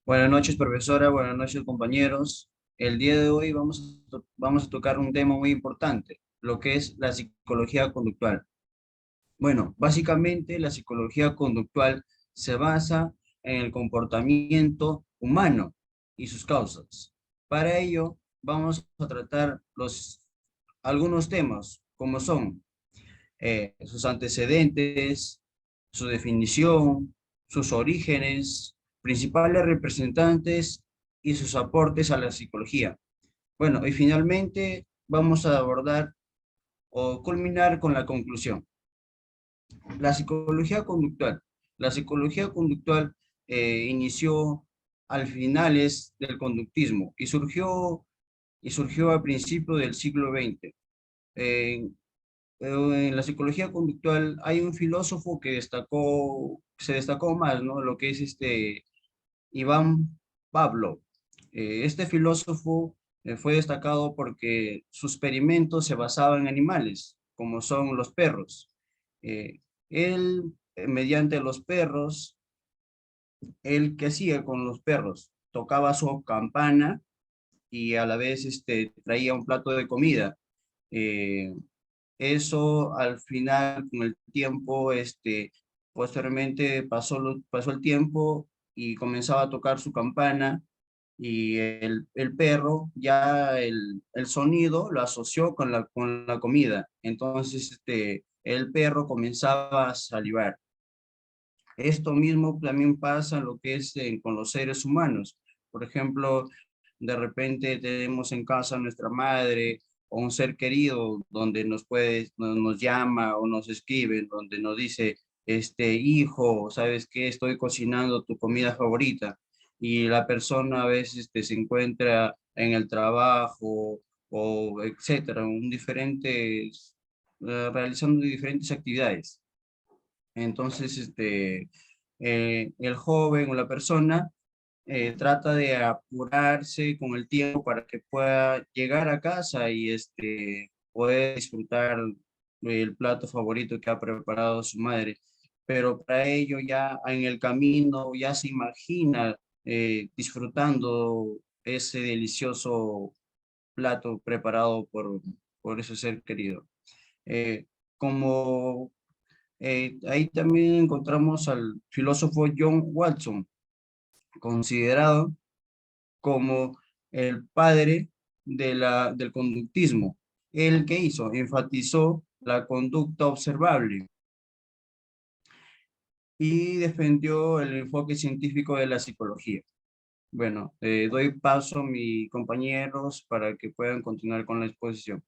Buenas noches, profesora. Buenas noches, compañeros. El día de hoy vamos a tocar un tema muy importante, lo que es la psicología conductual. Bueno, básicamente la psicología conductual se basa en el comportamiento humano y sus causas. Para ello, vamos a tratar algunos temas, como son sus antecedentes, su definición, sus orígenes, principales representantes y sus aportes a la psicología. Bueno, y finalmente vamos a abordar o culminar con la conclusión. La psicología conductual. La psicología conductual inició al finales del conductismo y surgió a principios del siglo XX. Eh, en la psicología conductual hay un filósofo se destacó más, ¿no? Lo que es Iván Pavlov. Este filósofo fue destacado porque sus experimentos se basaban en animales, como son los perros. Eh, Mediante los perros, él qué hacía con los perros, tocaba su campana y a la vez traía un plato de comida. Eh, Eso al final, con el tiempo, posteriormente pasó el tiempo y comenzaba a tocar su campana y el perro ya el sonido lo asoció con con la comida. Entonces, el perro comenzaba a salivar. Esto mismo también pasa lo que es con los seres humanos. Por ejemplo, de repente tenemos en casa a nuestra madre o un ser querido donde nos llama o nos escribe, donde nos dice, hijo, ¿sabes qué? Estoy cocinando tu comida favorita. Y la persona a veces se encuentra en el trabajo o etcétera, realizando diferentes actividades. Entonces, el joven o la persona trata de apurarse con el tiempo para que pueda llegar a casa y poder disfrutar el plato favorito que ha preparado su madre. Pero para ello ya en el camino ya se imagina disfrutando ese delicioso plato preparado por ese ser querido. Eh, como Ahí también encontramos al filósofo John Watson, considerado como el padre del conductismo. ¿Él qué hizo? Enfatizó la conducta observable y defendió el enfoque científico de la psicología. Bueno, doy paso a mis compañeros para que puedan continuar con la exposición.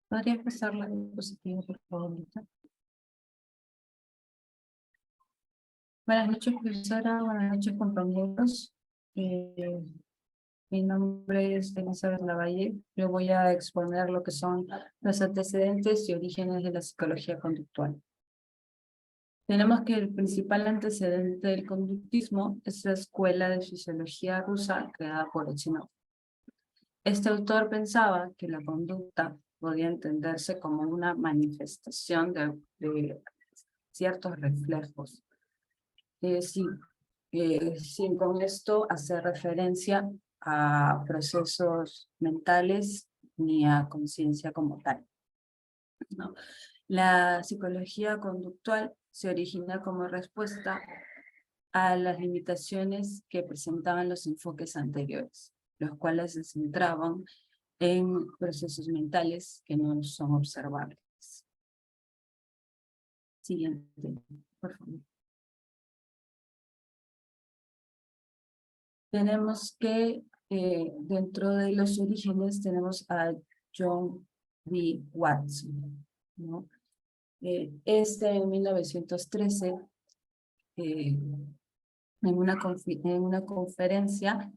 ¿Podría pasar la diapositiva, por favor, Lita? Buenas noches, profesora. Buenas noches, compañeros. Mi nombre es Elizabeth Lavalle. Yo voy a exponer lo que son los antecedentes y orígenes de la psicología conductual. Tenemos que el principal antecedente del conductismo es la escuela de fisiología rusa creada por Ochinov. Este autor pensaba que la conducta podía entenderse como una manifestación de ciertos reflejos. Sí, sin con esto hacer referencia a procesos mentales ni a conciencia como tal, ¿no? La psicología conductual se origina como respuesta a las limitaciones que presentaban los enfoques anteriores, los cuales se centraban en procesos mentales que no son observables. Siguiente, por favor. Tenemos que, dentro de los orígenes, tenemos a John B. Watson, ¿no? En 1913, en una conferencia,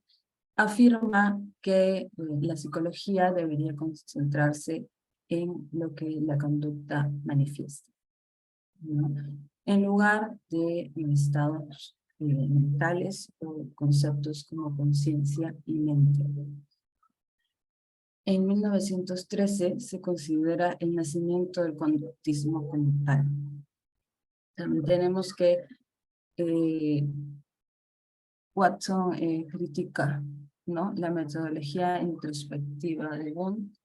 afirma que la psicología debería concentrarse en lo que la conducta manifiesta, ¿no? En lugar de estados mentales o conceptos como conciencia y mente. En 1913 se considera el nacimiento del conductismo como tal. También tenemos que Watson critica, ¿no?, la metodología introspectiva de Wundt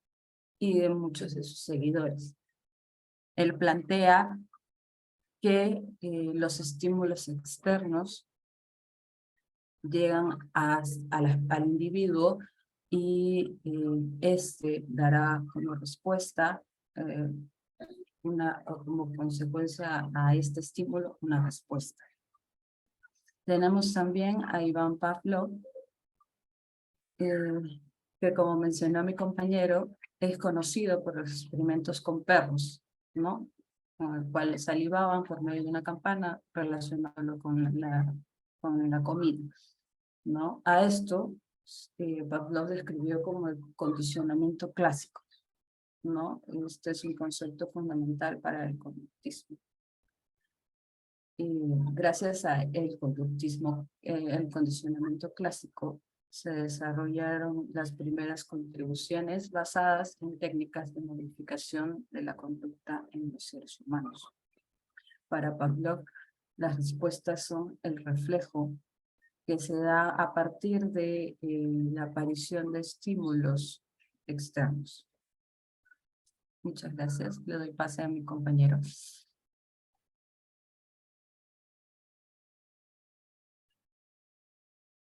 y de muchos de sus seguidores. Él plantea que los estímulos externos llegan al individuo y este dará como respuesta, o como consecuencia a este estímulo, una respuesta. Tenemos también a Iván Pavlov, que, como mencionó mi compañero, es conocido por los experimentos con perros, ¿no?, con el cual salivaban por medio de una campana, relacionándolo con la comida, ¿no? A esto Pavlov describió como el condicionamiento clásico, ¿no? Este es un concepto fundamental para el conductismo. Y gracias a el conductismo, el condicionamiento clásico, se desarrollaron las primeras contribuciones basadas en técnicas de modificación de la conducta en los seres humanos. Para Pavlov, las respuestas son el reflejo que se da a partir de la aparición de estímulos externos. Muchas gracias. Le doy pase a mi compañero.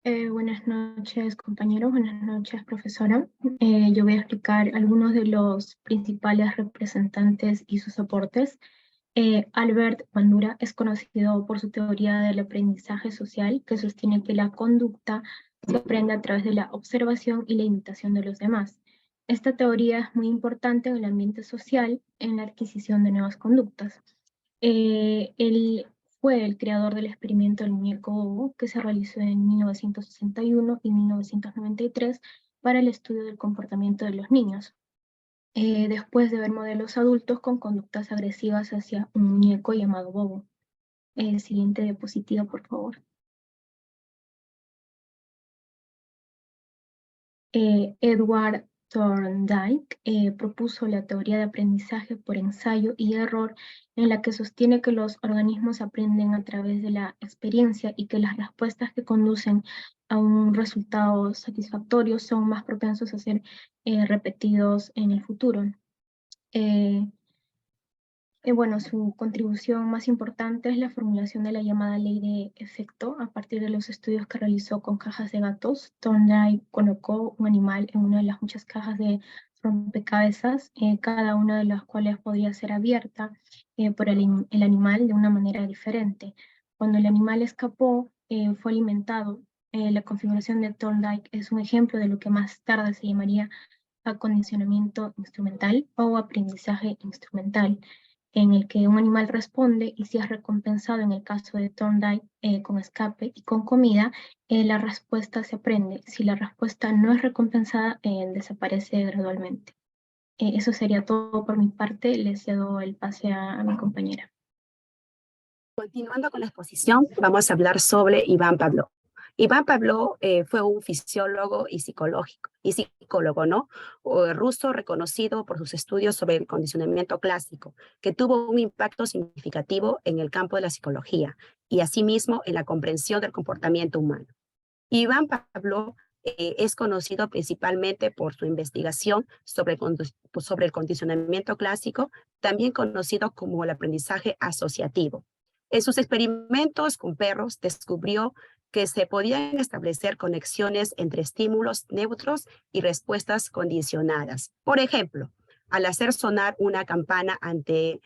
Buenas noches, compañeros. Buenas noches, profesora. Yo voy a explicar algunos de los principales representantes y sus aportes. Albert Bandura es conocido por su teoría del aprendizaje social, que sostiene que la conducta se aprende a través de la observación y la imitación de los demás. Esta teoría es muy importante en el ambiente social en la adquisición de nuevas conductas. Él fue el creador del experimento del muñeco Bobo, que se realizó en 1961 y 1993 para el estudio del comportamiento de los niños. Después de ver modelos adultos con conductas agresivas hacia un muñeco llamado Bobo. Siguiente diapositiva, por favor. Edward Thorndike propuso la teoría de aprendizaje por ensayo y error, en la que sostiene que los organismos aprenden a través de la experiencia y que las respuestas que conducen a un resultado satisfactorio son más propensos a ser repetidos en el futuro. Bueno, su contribución más importante es la formulación de la llamada ley de efecto a partir de los estudios que realizó con cajas de gatos. Thorndike colocó un animal en una de las muchas cajas de rompecabezas, cada una de las cuales podía ser abierta por el animal de una manera diferente. Cuando el animal escapó, fue alimentado. La configuración de Thorndike es un ejemplo de lo que más tarde se llamaría acondicionamiento instrumental o aprendizaje instrumental, en el que un animal responde y si es recompensado en el caso de Thorndike con escape y con comida, la respuesta se aprende. Si la respuesta no es recompensada, desaparece gradualmente. Eso sería todo por mi parte. Les cedo el pase a mi compañera. Continuando con la exposición, vamos a hablar sobre Iván Pavlov. Iván Pavlov fue un fisiólogo y psicólogo, ¿no? Ruso, reconocido por sus estudios sobre el condicionamiento clásico, que tuvo un impacto significativo en el campo de la psicología y asimismo en la comprensión del comportamiento humano. Iván Pavlov es conocido principalmente por su investigación sobre el condicionamiento clásico, también conocido como el aprendizaje asociativo. En sus experimentos con perros descubrió que se podían establecer conexiones entre estímulos neutros y respuestas condicionadas. Por ejemplo, al hacer sonar una campana antes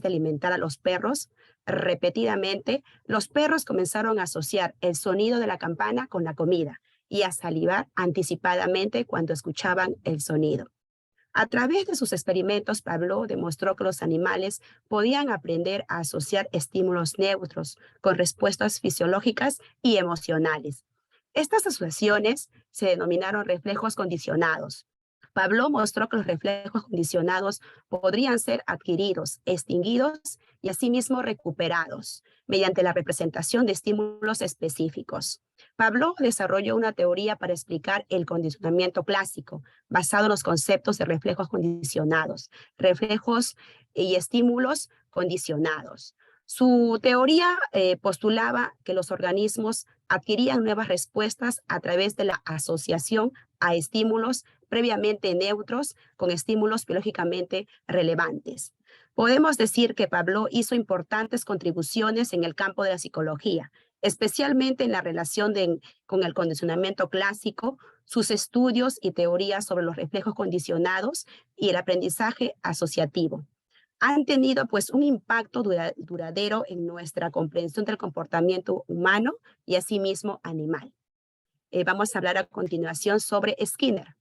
de alimentar a los perros, repetidamente, los perros comenzaron a asociar el sonido de la campana con la comida y a salivar anticipadamente cuando escuchaban el sonido. A través de sus experimentos, Pavlov demostró que los animales podían aprender a asociar estímulos neutros con respuestas fisiológicas y emocionales. Estas asociaciones se denominaron reflejos condicionados. Pablo mostró que los reflejos condicionados podrían ser adquiridos, extinguidos y asimismo recuperados mediante la representación de estímulos específicos. Pablo desarrolló una teoría para explicar el condicionamiento clásico, basado en los conceptos de reflejos condicionados, reflejos y estímulos condicionados. Su teoría postulaba que los organismos adquirían nuevas respuestas a través de la asociación a estímulos previamente neutros con estímulos biológicamente relevantes. Podemos decir que Pablo hizo importantes contribuciones en el campo de la psicología, especialmente en la relación con el condicionamiento clásico, sus estudios y teorías sobre los reflejos condicionados y el aprendizaje asociativo. Han tenido pues un impacto duradero en nuestra comprensión del comportamiento humano y asimismo animal. Vamos a hablar a continuación sobre Skinner.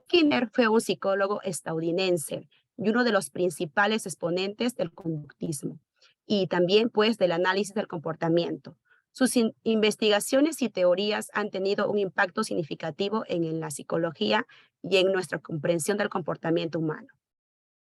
Skinner fue un psicólogo estadounidense y uno de los principales exponentes del conductismo y también pues del análisis del comportamiento. Sus investigaciones y teorías han tenido un impacto significativo en la psicología y en nuestra comprensión del comportamiento humano.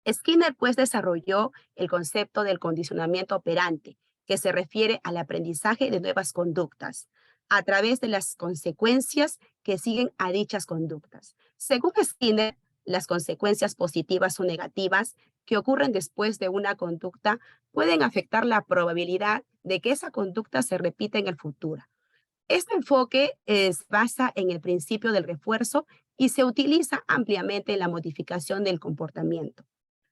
Skinner pues desarrolló el concepto del condicionamiento operante, que se refiere al aprendizaje de nuevas conductas a través de las consecuencias que siguen a dichas conductas. Según Skinner, las consecuencias positivas o negativas que ocurren después de una conducta pueden afectar la probabilidad de que esa conducta se repita en el futuro. Este enfoque se basa en el principio del refuerzo y se utiliza ampliamente en la modificación del comportamiento.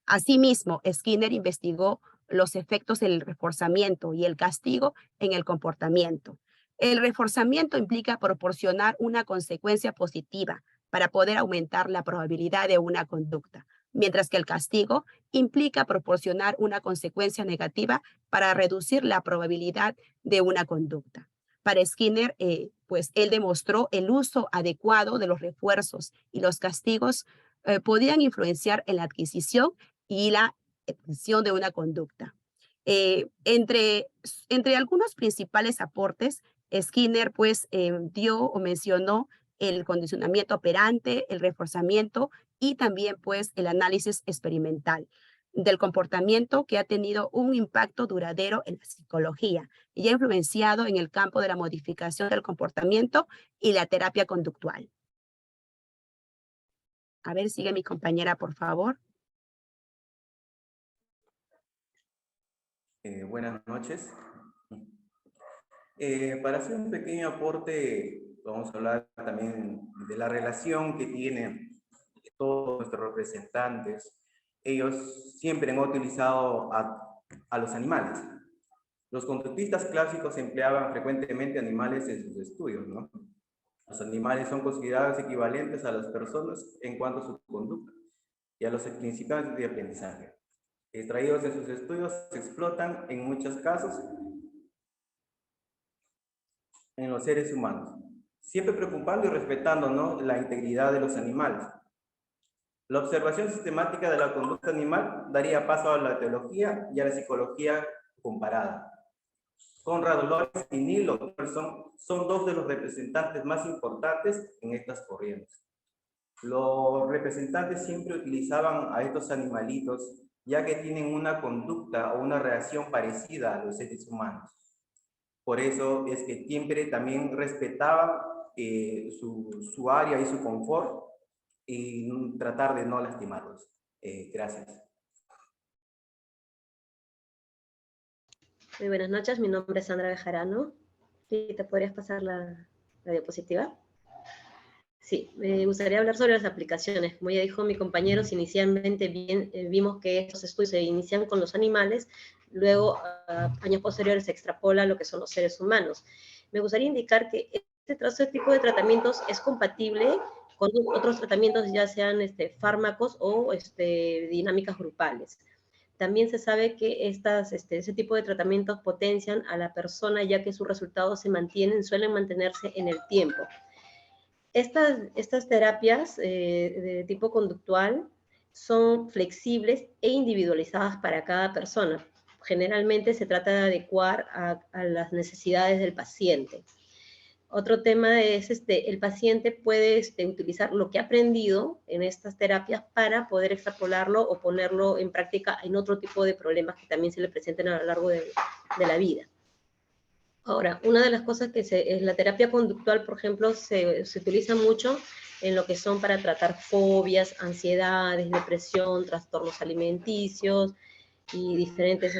Asimismo, Skinner investigó los efectos del reforzamiento y el castigo en el comportamiento. El reforzamiento implica proporcionar una consecuencia positiva para poder aumentar la probabilidad de una conducta, mientras que el castigo implica proporcionar una consecuencia negativa para reducir la probabilidad de una conducta. Para Skinner, pues él demostró el uso adecuado de los refuerzos y los castigos podían influenciar en la adquisición y la extensión de una conducta. Entre algunos principales aportes, Skinner pues dio o mencionó el condicionamiento operante, el reforzamiento y también pues el análisis experimental del comportamiento, que ha tenido un impacto duradero en la psicología y ha influenciado en el campo de la modificación del comportamiento y la terapia conductual. A ver, sigue mi compañera, por favor. Buenas noches. Para hacer un pequeño aporte, vamos a hablar también de la relación que tienen todos nuestros representantes. Ellos siempre han utilizado a los animales. Los conductistas clásicos empleaban frecuentemente animales en sus estudios, ¿no? Los animales son considerados equivalentes a las personas en cuanto a su conducta y a los principios de aprendizaje. Extraídos de sus estudios se explotan en muchos casos en los seres humanos, siempre preocupando y respetando, ¿no?, la integridad de los animales. La observación sistemática de la conducta animal daría paso a la teología y a la psicología comparada. Conrad Lorenz y Neil O'Connor son dos de los representantes más importantes en estas corrientes. Los representantes siempre utilizaban a estos animalitos ya que tienen una conducta o una reacción parecida a los seres humanos. Por eso es que siempre también respetaban su área y su confort y tratar de no lastimarlos. Gracias. Muy buenas noches, mi nombre es Sandra Bejarano. ¿Sí, te podrías pasar la diapositiva? Sí, me gustaría hablar sobre las aplicaciones. Como ya dijo mi compañero, inicialmente vimos que estos estudios se inician con los animales, luego años posteriores se extrapola a lo que son los seres humanos. Me gustaría indicar que este tipo de tratamientos es compatible con otros tratamientos, ya sean fármacos o dinámicas grupales. También se sabe que ese tipo de tratamientos potencian a la persona, ya que sus resultados suelen mantenerse en el tiempo. Estas terapias de tipo conductual son flexibles e individualizadas para cada persona. Generalmente se trata de adecuar a las necesidades del paciente. Otro tema es el paciente puede utilizar lo que ha aprendido en estas terapias para poder extrapolarlo o ponerlo en práctica en otro tipo de problemas que también se le presenten a lo largo de la vida. Ahora, una de las cosas que es la terapia conductual, por ejemplo, se utiliza mucho en lo que son para tratar fobias, ansiedades, depresión, trastornos alimenticios y diferentes,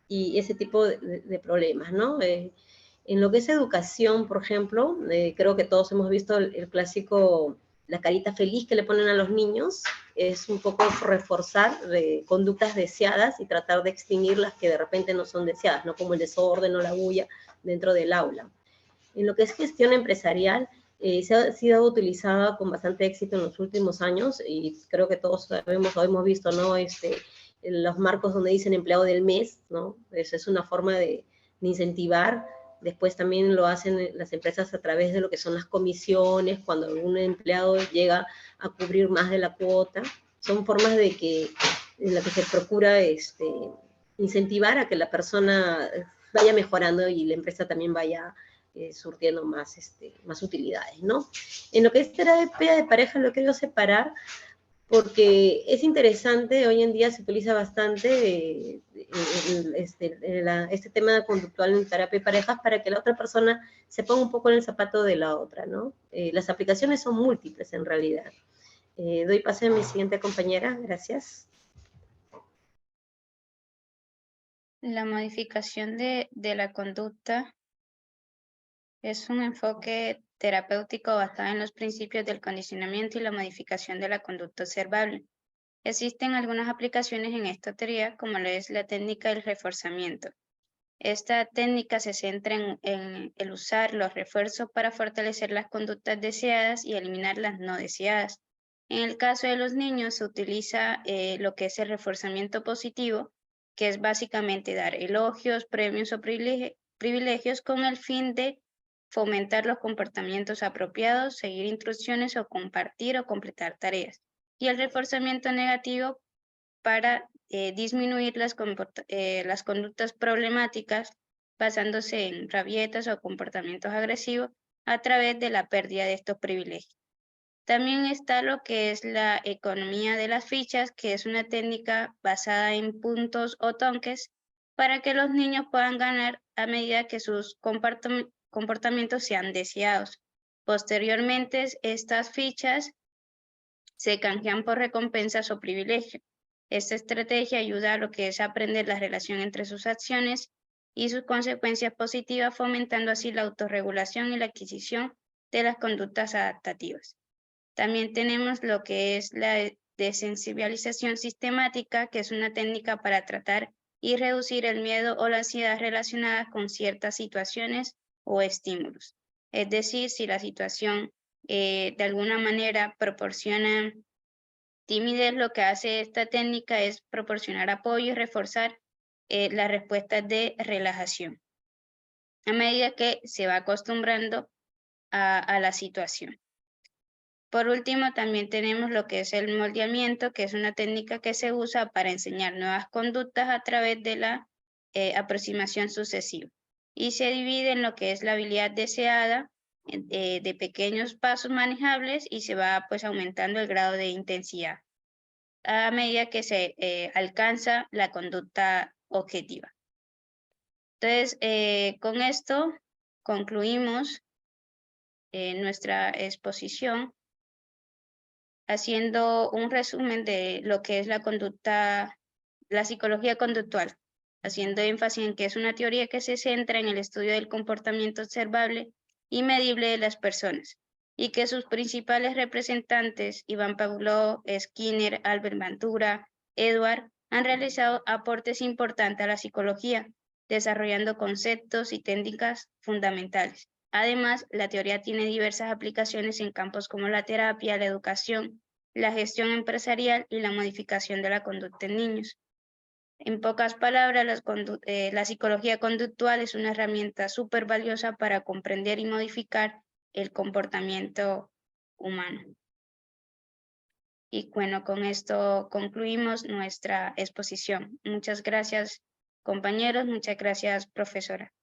y ese tipo de problemas, ¿no? En lo que es educación, por ejemplo, creo que todos hemos visto el clásico, la carita feliz que le ponen a los niños, es un poco reforzar conductas deseadas y tratar de extinguir las que de repente no son deseadas, ¿no? Como el desorden o la bulla dentro del aula. En lo que es gestión empresarial, se ha sido utilizada con bastante éxito en los últimos años y creo que todos sabemos o hemos visto, ¿no? Los marcos donde dicen empleado del mes, ¿no? Es una forma de incentivar. Después también lo hacen las empresas a través de lo que son las comisiones, cuando algún empleado llega a cubrir más de la cuota. Son formas en las que se procura incentivar a que la persona vaya mejorando y la empresa también vaya surtiendo más utilidades, ¿no? En lo que es terapia de pareja lo quiero separar porque es interesante, hoy en día se utiliza bastante este tema conductual en terapia de parejas para que la otra persona se ponga un poco en el zapato de la otra, ¿no? Las aplicaciones son múltiples en realidad. Doy paso a mi siguiente compañera, gracias. La modificación de la conducta es un enfoque terapéutico basado en los principios del condicionamiento y la modificación de la conducta observable. Existen algunas aplicaciones en esta teoría, como lo es la técnica del reforzamiento. Esta técnica se centra en el usar los refuerzos para fortalecer las conductas deseadas y eliminar las no deseadas. En el caso de los niños se utiliza lo que es el reforzamiento positivo, que es básicamente dar elogios, premios o privilegios con el fin de fomentar los comportamientos apropiados, seguir instrucciones o compartir o completar tareas. Y el reforzamiento negativo para disminuir las conductas problemáticas basándose en rabietas o comportamientos agresivos a través de la pérdida de estos privilegios. También está lo que es la economía de las fichas, que es una técnica basada en puntos o toques para que los niños puedan ganar a medida que sus comportamientos sean deseados. Posteriormente, estas fichas se canjean por recompensas o privilegios. Esta estrategia ayuda a lo que es aprender la relación entre sus acciones y sus consecuencias positivas, fomentando así la autorregulación y la adquisición de las conductas adaptativas. También tenemos lo que es la desensibilización sistemática, que es una técnica para tratar y reducir el miedo o la ansiedad relacionadas con ciertas situaciones o estímulos. Es decir, si la situación de alguna manera proporciona timidez, lo que hace esta técnica es proporcionar apoyo y reforzar las respuestas de relajación a medida que se va acostumbrando a la situación. Por último, también tenemos lo que es el moldeamiento, que es una técnica que se usa para enseñar nuevas conductas a través de la aproximación sucesiva. Y se divide en lo que es la habilidad deseada de pequeños pasos manejables y se va pues aumentando el grado de intensidad a medida que se alcanza la conducta objetiva. Entonces, con esto concluimos nuestra exposición haciendo un resumen de lo que es la conducta, la psicología conductual, haciendo énfasis en que es una teoría que se centra en el estudio del comportamiento observable y medible de las personas, y que sus principales representantes, Iván Pavlov, Skinner, Albert Bandura, Edward, han realizado aportes importantes a la psicología, desarrollando conceptos y técnicas fundamentales. Además, la teoría tiene diversas aplicaciones en campos como la terapia, la educación, la gestión empresarial y la modificación de la conducta en niños. En pocas palabras, la psicología conductual es una herramienta súper valiosa para comprender y modificar el comportamiento humano. Y bueno, con esto concluimos nuestra exposición. Muchas gracias, compañeros. Muchas gracias, profesora.